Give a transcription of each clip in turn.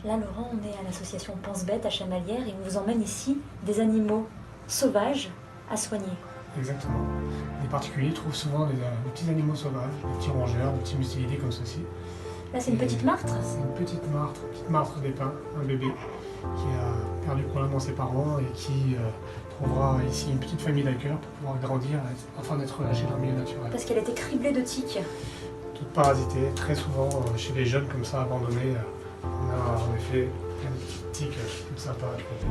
Là, Laurent, on est à l'association Pense Bête à Chamalières et on vous emmène ici des animaux sauvages à soigner. Exactement. Les particuliers trouvent souvent des petits animaux sauvages, des petits rongeurs, des petits mustélidae comme ceci. Là, c'est une petite martre. C'est une petite martre des pins, un bébé qui a perdu probablement ses parents et qui trouvera ici une petite famille d'accueil pour pouvoir grandir afin d'être relâché dans le milieu naturel. Parce qu'elle était criblée de tiques. Toute parasitée, très souvent chez les jeunes comme ça abandonnés, on a en effet plein de petites tiques comme ça pas à côté.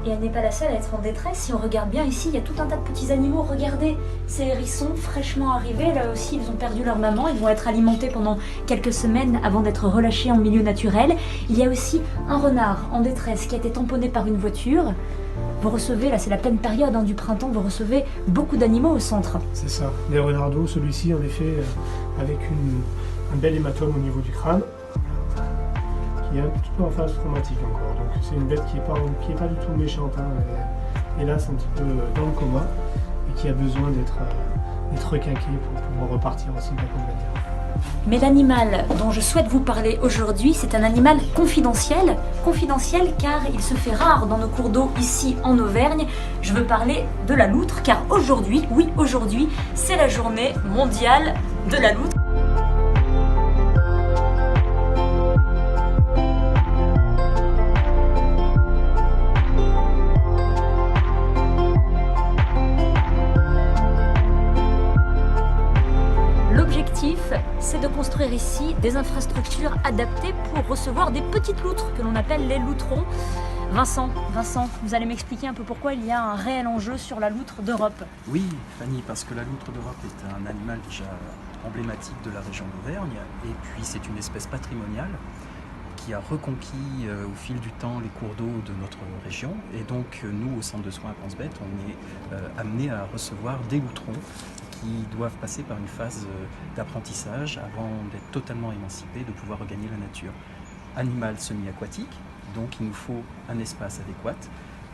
Et elle n'est pas la seule à être en détresse. Si on regarde bien ici, il y a tout un tas de petits animaux. Regardez, ces hérissons fraîchement arrivés, là aussi ils ont perdu leur maman. Ils vont être alimentés pendant quelques semaines avant d'être relâchés en milieu naturel. Il y a aussi un renard en détresse qui a été tamponné par une voiture. Vous recevez, là c'est la pleine période du printemps, vous recevez beaucoup d'animaux au centre. C'est ça, des renardeaux, celui-ci en effet avec un bel hématome au niveau du crâne, qui est un petit peu en phase traumatique encore. Donc c'est une bête qui est pas du tout méchante, et là c'est un petit peu dans le coma et qui a besoin d'être requinqué pour pouvoir repartir aussi de la compagnie. Mais l'animal dont je souhaite vous parler aujourd'hui, c'est un animal confidentiel. Confidentiel car il se fait rare dans nos cours d'eau ici en Auvergne. Je veux parler de la loutre car aujourd'hui, oui aujourd'hui, c'est la journée mondiale de la loutre. L'objectif, c'est de construire ici des infrastructures adaptées pour recevoir des petites loutres que l'on appelle les loutrons. Vincent, vous allez m'expliquer un peu pourquoi il y a un réel enjeu sur la loutre d'Europe. Oui, Fanny, parce que la loutre d'Europe est un animal déjà emblématique de la région d'Auvergne, et puis c'est une espèce patrimoniale qui a reconquis au fil du temps les cours d'eau de notre région. Et donc nous, au centre de soins à Pense Bête, on est amenés à recevoir des loutrons qui doivent passer par une phase d'apprentissage avant d'être totalement émancipés, de pouvoir regagner la nature. Animal semi-aquatique, donc il nous faut un espace adéquat,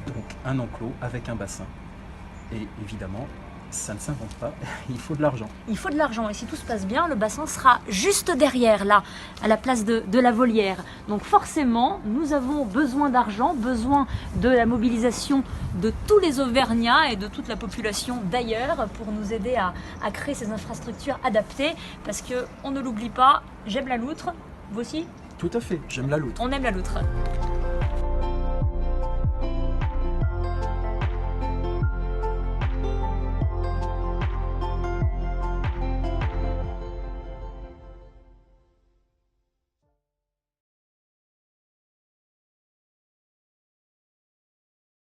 donc un enclos avec un bassin. Et évidemment, ça ne s'invente pas, il faut de l'argent. Il faut de l'argent et si tout se passe bien, le bassin sera juste derrière, là, à la place de la volière. Donc forcément, nous avons besoin d'argent, besoin de la mobilisation de tous les Auvergnats et de toute la population d'ailleurs pour nous aider à créer ces infrastructures adaptées. Parce que, on ne l'oublie pas, j'aime la loutre, vous aussi ? Tout à fait, j'aime la loutre. On aime la loutre.